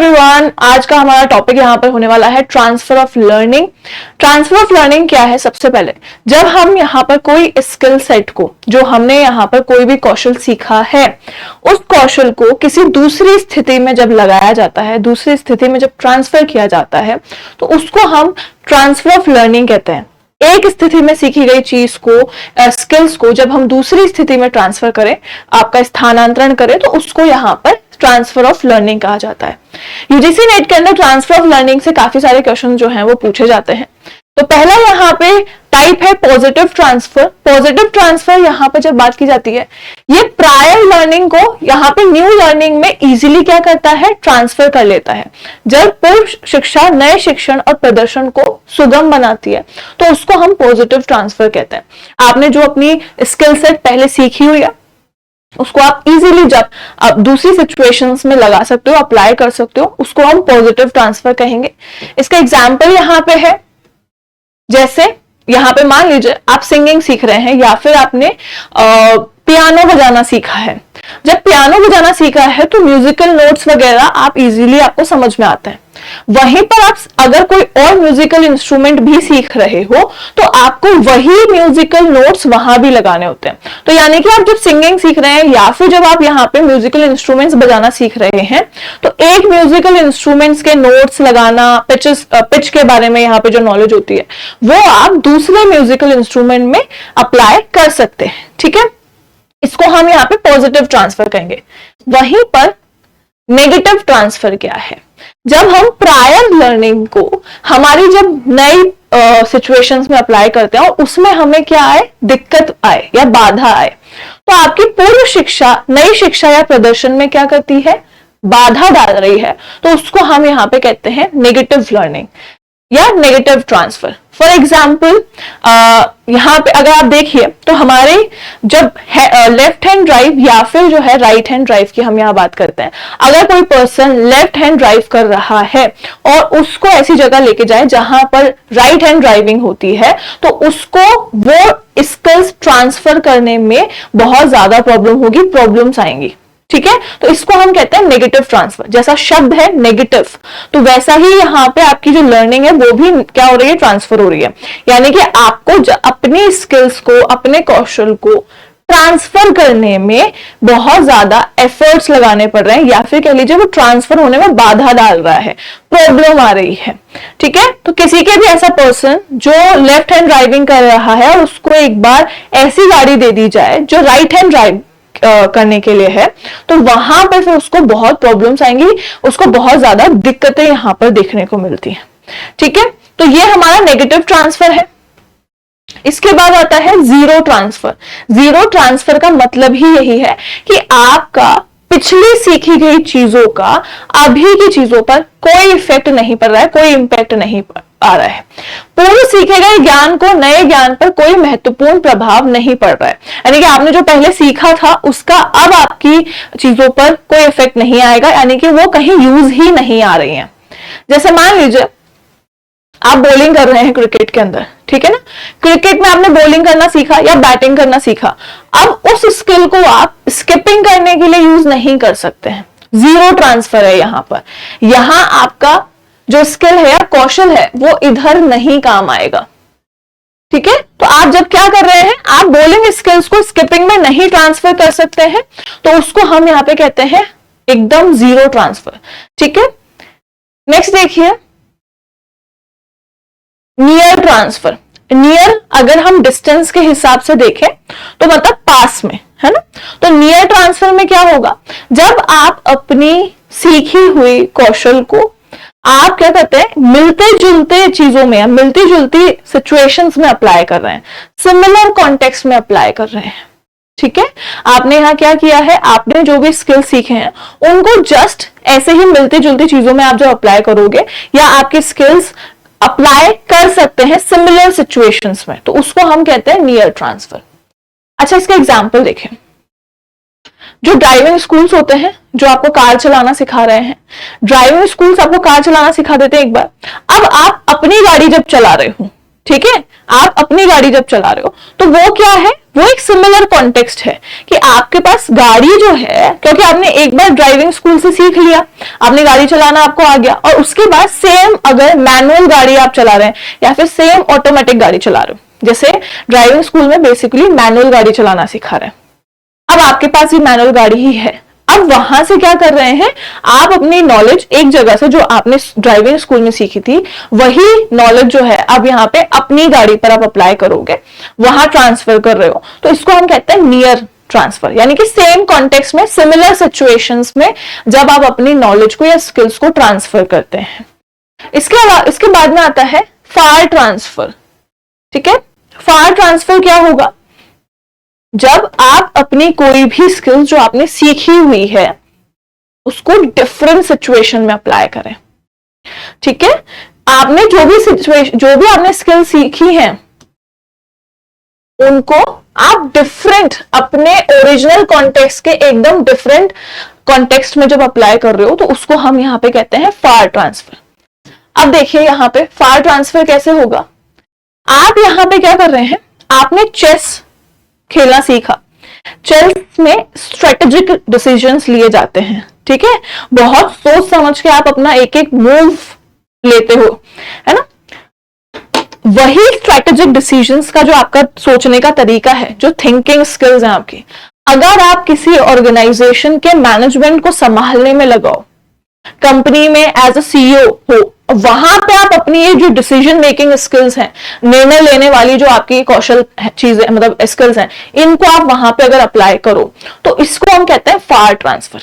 Everyone, आज का हमारा टॉपिक यहाँ पर होने वाला है transfer of learning. Transfer of learning क्या है? सबसे पहले जब हम यहाँ पर कोई स्किल सेट को, जो हमने यहाँ पर कोई भी कौशल सीखा है, उस कौशल को किसी दूसरी स्थिति में जब लगाया जाता है, दूसरी स्थिति में जब ट्रांसफर किया जाता है, तो उसको हम ट्रांसफर ऑफ लर्निंग कहते हैं। एक स्थिति में सीखी गई चीज को, स्किल्स को जब हम दूसरी स्थिति में ट्रांसफर करें, आपका स्थानांतरण करें, तो उसको यहाँ पर ट्रांसफर ऑफ लर्निंग कहा जाता है। यूजीसी नेट के अंदर ट्रांसफर ऑफ लर्निंग से काफी सारे क्वेश्चन जो हैं वो पूछे जाते हैं। तो पहला यहाँ पे टाइप है पॉजिटिव ट्रांसफर। पॉजिटिव ट्रांसफर यहाँ पे जब बात की जाती है, ये प्रायर लर्निंग को यहाँ पे न्यू लर्निंग में इजीली क्या करता है? ट्रांसफर कर लेता है। जब पूर्व शिक्षा नए शिक्षण और प्रदर्शन को सुगम बनाती है, तो उसको हम पॉजिटिव ट्रांसफर कहते हैं। आपने जो अपनी स्किल सेट पहले सीखी हुई है, उसको आप इजीली जब आप दूसरी सिचुएशंस में लगा सकते हो, अप्लाई कर सकते हो, उसको हम पॉजिटिव ट्रांसफर कहेंगे। इसका एग्जांपल यहाँ पे है, जैसे यहाँ पे मान लीजिए आप सिंगिंग सीख रहे हैं या फिर आपने पियानो बजाना सीखा है। जब पियानो बजाना सीखा है तो म्यूजिकल नोट्स वगैरह आप इजीली आपको समझ में आते हैं। वहीं पर आप अगर कोई और म्यूजिकल इंस्ट्रूमेंट भी सीख रहे हो तो आपको वही म्यूजिकल नोट्स वहां भी लगाने होते हैं। तो यानी कि आप जब सिंगिंग सीख रहे हैं या फिर जब आप यहाँ पे म्यूजिकल इंस्ट्रूमेंट्स बजाना सीख रहे हैं, तो एक म्यूजिकल इंस्ट्रूमेंट्स के नोट्स लगाना, पिच के बारे में यहाँ पे जो नॉलेज होती है, वो आप दूसरे म्यूजिकल इंस्ट्रूमेंट में अप्लाई कर सकते हैं। ठीक है, इसको हम यहाँ पे पॉजिटिव ट्रांसफर कहेंगे। वहीं पर नेगेटिव ट्रांसफर क्या है? जब हम प्रायर लर्निंग को हमारी जब नई सिचुएशंस में अप्लाई करते हैं और उसमें हमें क्या आए? दिक्कत आए या बाधा आए, तो आपकी पूर्व शिक्षा नई शिक्षा या प्रदर्शन में क्या करती है? बाधा डाल रही है। तो उसको हम यहाँ पे कहते हैं नेगेटिव लर्निंग या नेगेटिव ट्रांसफर। फॉर एग्जाम्पल यहाँ पे अगर आप देखिए तो हमारे जब लेफ्ट हैंड ड्राइव या फिर जो है राइट हैंड ड्राइव की हम यहाँ बात करते हैं, अगर कोई पर्सन लेफ्ट हैंड ड्राइव कर रहा है और उसको ऐसी जगह लेके जाए जहां पर राइट हैंड ड्राइविंग होती है, तो उसको वो स्किल्स ट्रांसफर करने में बहुत ज्यादा प्रॉब्लम होगी, प्रॉब्लम्स आएंगी। ठीक है, तो इसको हम कहते हैं नेगेटिव ट्रांसफर। जैसा शब्द है नेगेटिव, तो वैसा ही यहाँ पे आपकी जो लर्निंग है वो भी क्या हो रही है? ट्रांसफर हो रही है। यानी कि आपको अपनी स्किल्स को, अपने कौशल को ट्रांसफर करने में बहुत ज्यादा एफर्ट्स लगाने पड़ रहे हैं, या फिर कह लीजिए वो ट्रांसफर होने में बाधा डाल रहा है, प्रॉब्लम आ रही है। ठीक है, तो किसी के भी ऐसा पर्सन जो लेफ्ट हैंड ड्राइविंग कर रहा है और उसको एक बार ऐसी गाड़ी दे दी जाए जो राइट हैंड ड्राइव करने के लिए है, तो वहां पर फिर उसको बहुत प्रॉब्लम्स आएंगी, उसको बहुत ज्यादा दिक्कतें यहां पर देखने को मिलती हैं। ठीक है, तो ये हमारा नेगेटिव ट्रांसफर है। इसके बाद आता है जीरो ट्रांसफर। जीरो ट्रांसफर का मतलब ही यही है कि आपका पिछली सीखी गई चीजों का अभी की चीजों पर कोई इफेक्ट नहीं पड़ रहा है, कोई इंपैक्ट नहीं आ रहा है। पूर्व सीखे गए ज्ञान को नए ज्ञान पर कोई महत्वपूर्ण प्रभाव नहीं पड़ रहा है। यानी कि आपने जो पहले सीखा था उसका अब आपकी चीजों पर कोई इफेक्ट नहीं आएगा, यानी कि वो कहीं यूज ही नहीं आ रही है। जैसे मान लीजिए आप बॉलिंग कर रहे हैं क्रिकेट के अंदर, ठीक है ना, क्रिकेट में आपने बॉलिंग करना सीखा या बैटिंग करना सीखा, अब उस स्किल को आप स्किपिंग करने के लिए यूज नहीं कर सकते हैं। जीरो ट्रांसफर है यहां पर। यहां आपका जो स्किल है या कौशल है वो इधर नहीं काम आएगा। ठीक है, तो आप जब क्या कर रहे हैं, आप बॉलिंग स्किल्स को स्किपिंग में नहीं ट्रांसफर कर सकते हैं, तो उसको हम यहां पे कहते हैं एकदम जीरो ट्रांसफर। ठीक है, नेक्स्ट देखिए नियर ट्रांसफर। नियर अगर हम डिस्टेंस के हिसाब से देखें तो मतलब पास में, है ना। तो नियर ट्रांसफर में क्या होगा? जब आप अपनी सीखी हुई कौशल को आप क्या करते हैं, मिलते जुलते चीजों में, मिलती जुलती सिचुएशंस में अप्लाई कर रहे हैं, सिमिलर कॉन्टेक्स्ट में अप्लाई कर रहे हैं। ठीक है, आपने यहाँ क्या किया है, आपने जो भी स्किल सीखे हैं उनको जस्ट ऐसे ही मिलती जुलती चीजों में आप जब अप्लाई करोगे, या आपके स्किल्स अप्लाई कर सकते हैं सिमिलर सिचुएशंस में, तो उसको हम कहते हैं नियर ट्रांसफर। अच्छा, इसका एग्जांपल देखें। जो ड्राइविंग स्कूल्स होते हैं जो आपको कार चलाना सिखा रहे हैं, ड्राइविंग स्कूल्स आपको कार चलाना सिखा देते हैं एक बार। अब आप अपनी गाड़ी जब चला रहे हो, ठीक है, आप अपनी गाड़ी जब चला रहे हो, तो वो क्या है, वो एक सिमिलर कॉन्टेक्स्ट है कि आपके पास गाड़ी जो है, क्योंकि आपने एक बार ड्राइविंग स्कूल से सीख लिया, आपने गाड़ी चलाना आपको आ गया, और उसके बाद सेम अगर मैनुअल गाड़ी आप चला रहे हैं या फिर सेम ऑटोमेटिक गाड़ी चला रहे हो, जैसे ड्राइविंग स्कूल में बेसिकली मैनुअल गाड़ी चलाना सिखा रहे हैं, अब आपके पास ये मैनुअल गाड़ी ही है, अब वहां से क्या कर रहे हैं, आप अपनी नॉलेज एक जगह से जो आपने ड्राइविंग स्कूल में सीखी थी वही नॉलेज जो है अब यहाँ पे अपनी गाड़ी पर आप अप्लाई करोगे, वहां ट्रांसफर कर रहे हो, तो इसको हम कहते हैं नियर ट्रांसफर, यानी कि सेम कॉन्टेक्स्ट में सिमिलर सिचुएशंस में जब आप अपनी नॉलेज को या स्किल्स को ट्रांसफर करते हैं। इसके बाद में आता है फार ट्रांसफर। ठीक है, फार ट्रांसफर क्या होगा, जब आप अपनी कोई भी स्किल जो आपने सीखी हुई है उसको डिफरेंट सिचुएशन में अप्लाई करें। ठीक है, आपने जो भी आपने स्किल सीखी है उनको आप डिफरेंट अपने ओरिजिनल कॉन्टेक्स्ट के एकदम डिफरेंट कॉन्टेक्स्ट में जब अप्लाई कर रहे हो तो उसको हम यहां पे कहते हैं फार ट्रांसफर। अब देखिए यहां पे फार ट्रांसफर कैसे होगा, आप यहां पे क्या कर रहे हैं, आपने चेस खेलना सीखा, चेस में स्ट्रेटेजिक डिसीजंस लिए जाते हैं। ठीक है, बहुत सोच समझ के आप अपना एक एक मूव लेते हो, है ना, वही स्ट्रेटेजिक डिसीजंस का जो आपका सोचने का तरीका है, जो थिंकिंग स्किल्स हैं आपकी, अगर आप किसी ऑर्गेनाइजेशन के मैनेजमेंट को संभालने में लगाओ, कंपनी में एज अ सीईओ हो, वहां पे आप अपनी ये जो डिसीजन मेकिंग स्किल्स हैं, निर्णय लेने वाली जो आपकी कौशल चीजें मतलब स्किल्स हैं, इनको आप वहां पे अगर अप्लाई करो तो इसको हम कहते हैं फार ट्रांसफर।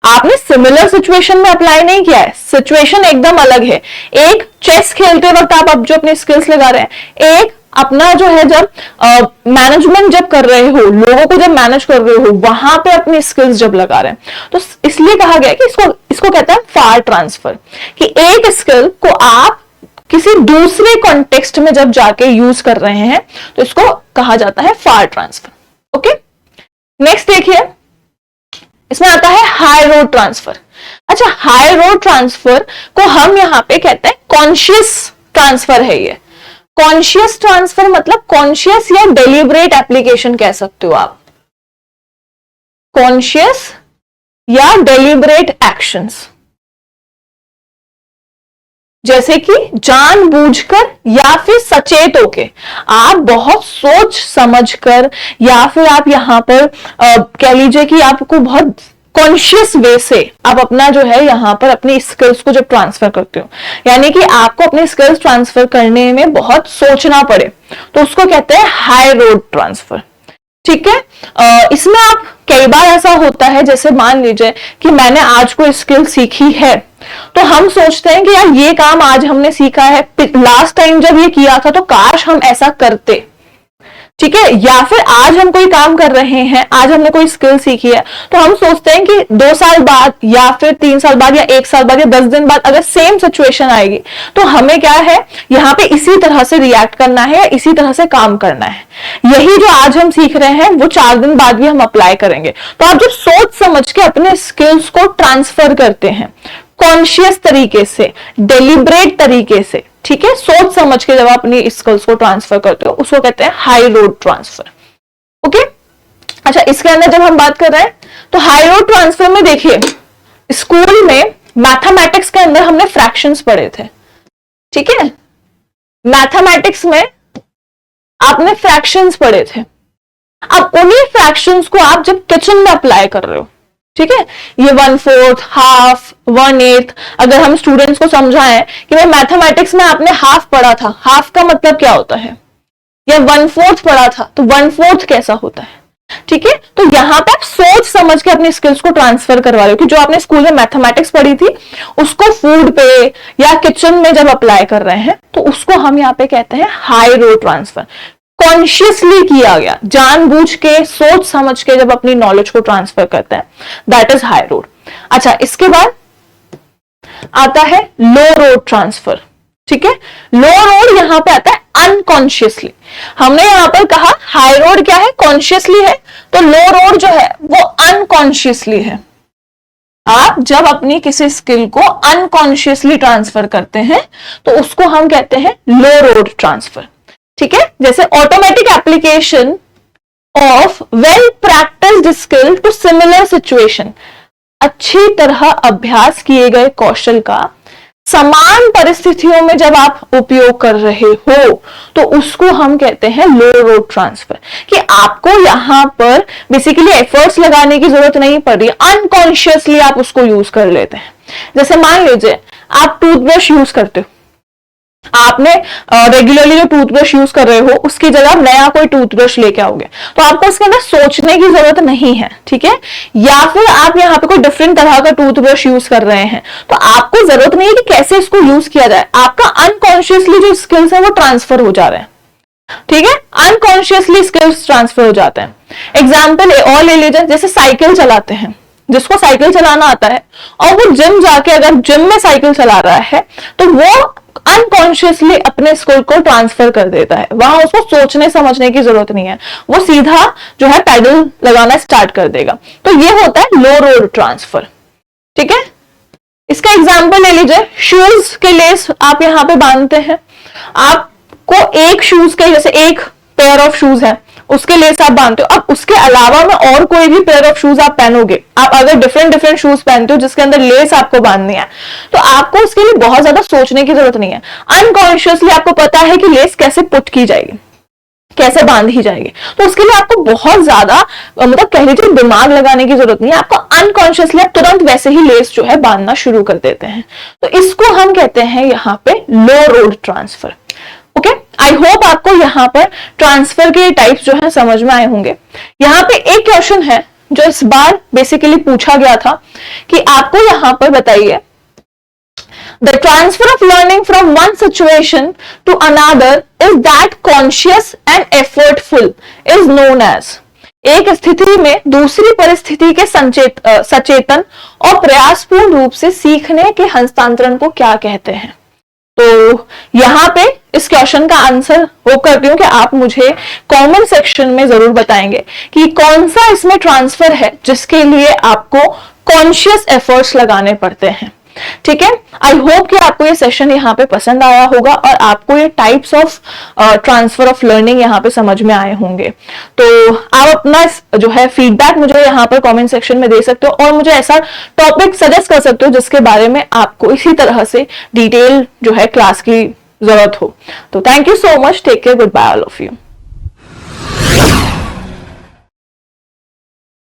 आपने सिमिलर सिचुएशन में अप्लाई नहीं किया है, सिचुएशन एकदम अलग है। एक चेस खेलते वक्त आप अब जो अपनी स्किल्स लगा रहे हैं, एक अपना जो है जब मैनेजमेंट जब कर रहे हो, लोगों को जब मैनेज कर रहे हो, वहां पे अपनी स्किल्स जब लगा रहे हैं, तो इसलिए कहा गया कि इसको कहते हैं फार ट्रांसफर, कि एक स्किल को आप किसी दूसरे कॉन्टेक्स्ट में जब जाके यूज कर रहे हैं तो इसको कहा जाता है फार ट्रांसफर। ओके, नेक्स्ट देखिए, इसमें आता है हाई रोड ट्रांसफर। अच्छा, हाई रोड ट्रांसफर को हम यहां पे कहते हैं कॉन्शियस ट्रांसफर है। ये कॉन्शियस ट्रांसफर मतलब कॉन्शियस या डेलिब्रेट एप्लीकेशन कह सकते हो आप, कॉन्शियस या डेलिब्रेट एक्शंस, जैसे कि जानबूझकर या फिर सचेत होके आप बहुत सोच समझकर, या फिर आप यहां पर कह लीजिए कि आपको बहुत कॉन्शियस वे से आप अपना जो है यहां पर अपनी स्किल्स को जब ट्रांसफर करते हो, यानी कि आपको अपनी स्किल्स ट्रांसफर करने में बहुत सोचना पड़े, तो उसको कहते हैं हाई रोड ट्रांसफर। ठीक है, इसमें आप कई बार ऐसा होता है, जैसे मान लीजिए कि मैंने आज कोई स्किल सीखी है, तो हम सोचते हैं कि यार ये काम आज हमने सीखा है, लास्ट टाइम जब ये किया था तो काश हम ऐसा करते। ठीक है, या फिर आज हम कोई काम कर रहे हैं, आज हमने कोई स्किल सीखी है, तो हम सोचते हैं कि 2 साल बाद या फिर 3 साल बाद या 1 साल बाद या 10 दिन बाद अगर सेम सिचुएशन आएगी तो हमें क्या है, यहाँ पे इसी तरह से रिएक्ट करना है या इसी तरह से काम करना है। यही जो आज हम सीख रहे हैं वो 4 दिन बाद भी हम अप्लाई करेंगे। तो आप जब सोच समझ के अपने स्किल्स को ट्रांसफर करते हैं कॉन्शियस तरीके से, डेलिब्रेट तरीके से, ठीक है, सोच समझ के जब आप अपनी स्किल्स को ट्रांसफर करते हो उसको कहते हैं हाई रोड ट्रांसफर। ओके, अच्छा, इसके अंदर जब हम बात कर रहे हैं तो हाई रोड ट्रांसफर में देखिए, स्कूल में मैथमेटिक्स के अंदर हमने फ्रैक्शंस पढ़े थे। ठीक है, मैथमेटिक्स में आपने फ्रैक्शंस पढ़े थे। अब उन्हीं फ्रैक्शंस को आप जब किचन में अप्लाई कर रहे हो, ठीक है, ये 1/4, हाफ, 1/8, अगर हम स्टूडेंट्स को समझाएं कि भाई मैथमेटिक्स में आपने हाफ पढ़ा था, हाफ का मतलब क्या होता है, या 1/4 पढ़ा था तो 1/4 कैसा होता है। ठीक है, तो यहां पे आप सोच समझ के अपने स्किल्स को ट्रांसफर करवा रहे हो कि जो आपने स्कूल में मैथमेटिक्स पढ़ी थी उसको फूड पे या किचन में जब अप्लाई कर रहे हैं तो उसको हम यहाँ पे कहते हैं हाई रोड ट्रांसफर। कॉन्शियसली किया गया, जानबूझ के सोच समझ के जब अपनी नॉलेज को ट्रांसफर करते हैं, दैट इज हाई रोड। अच्छा, इसके बाद आता है लो रोड ट्रांसफर। ठीक है, लो रोड यहां पे आता है अनकॉन्शियसली। हमने यहां पर कहा हाई रोड क्या है, कॉन्शियसली है, तो लो रोड जो है वो अनकॉन्शियसली है। आप जब अपनी किसी स्किल को अनकॉन्शियसली ट्रांसफर करते हैं तो उसको हम कहते हैं लो रोड ट्रांसफर। ठीक है, जैसे automatic application of well practised skill to similar situation, अच्छी तरह अभ्यास किए गए कौशल का समान परिस्थितियों में जब आप उपयोग कर रहे हो तो उसको हम कहते हैं लो रोड ट्रांसफर, कि आपको यहां पर बेसिकली एफर्ट्स लगाने की जरूरत नहीं पड़ रही, अनकॉन्शियसली आप उसको यूज कर लेते हैं। जैसे मान लीजिए आप टूथब्रश यूज करते हो, आपने रेगुलरली जो टूथब्रश यूज कर रहे हो उसकी जगह आप नया कोई टूथब्रश लेके आओगे तो आपको उसके अंदर सोचने की जरूरत नहीं है, ठीक है। या फिर आप यहाँ पे कोई डिफरेंट तरह का टूथब्रश यूज कर रहे हैं तो आपको जरूरत नहीं है कि कैसे इसको यूज किया जाए, आपका अनकॉन्शियसली जो स्किल्स है वो ट्रांसफर हो जा रहे हैं, ठीक है। अनकॉन्शियसली स्किल्स ट्रांसफर हो जाते हैं। एग्जाम्पल और ले लीजिए, जैसे साइकिल चलाते हैं, जिसको साइकिल चलाना आता है और वो जिम जाके अगर जिम में साइकिल चला रहा है तो वो अनकॉन्शियसली अपने स्किल को ट्रांसफर कर देता है, वहां उसको सोचने समझने की जरूरत नहीं है, वो सीधा जो है पैडल लगाना स्टार्ट कर देगा। तो ये होता है लो रोड ट्रांसफर, ठीक है। इसका एग्जाम्पल ले लीजिए, शूज के लेस आप यहां पे बांधते हैं, आपको एक शूज के जैसे एक पेयर ऑफ शूज है उसके लेस आप बांधते हो, अब उसके अलावा में और कोई भी पेयर ऑफ शूज आप पहनोगे, आप अगर डिफरेंट शूज पहनते हो जिसके अंदर लेस आपको बांधनी है तो आपको उसके लिए बहुत ज्यादा सोचने की जरूरत नहीं है, अनकॉन्शियसली आपको पता है कि लेस कैसे पुट की जाएगी, कैसे बांधी जाएगी, तो उसके लिए आपको बहुत ज्यादा मतलब कह लीजिए दिमाग लगाने की जरूरत नहीं है, आपको अनकॉन्शियसली आप तुरंत वैसे ही लेस जो है बांधना शुरू कर देते हैं। तो इसको हम कहते हैं यहाँ पे low road transfer. Okay, I hope आपको यहाँ पर ट्रांसफर के टाइप्स जो है समझ में आए होंगे। यहाँ पे एक क्वेश्चन है जो इस बार बेसिकली पूछा गया था कि आपको यहाँ पर बताइए, the transfer of learning from one situation to another is that conscious and effortful is known as, एक स्थिति में दूसरी परिस्थिति के सचेतन और प्रयासपूर्ण रूप से सीखने के हस्तांतरण को क्या कहते हैं। तो यहां पे इस क्वेश्चन का आंसर होप करती हूं कि आप मुझे कमेंट सेक्शन में जरूर बताएंगे कि कौन सा इसमें ट्रांसफर है जिसके लिए आपको कॉन्शियस एफर्ट्स लगाने पड़ते हैं, ठीक है। आई होप कि आपको ये सेशन यहाँ पे पसंद आया होगा और आपको ये types of transfer of learning यहाँ पे समझ में आए होंगे। तो आप अपना जो है फीडबैक मुझे यहाँ पर कमेंट सेक्शन में दे सकते हो और मुझे ऐसा टॉपिक सजेस्ट कर सकते हो जिसके बारे में आपको इसी तरह से डिटेल जो है क्लास की जरूरत हो। तो thank you so much, take care, goodbye all of you.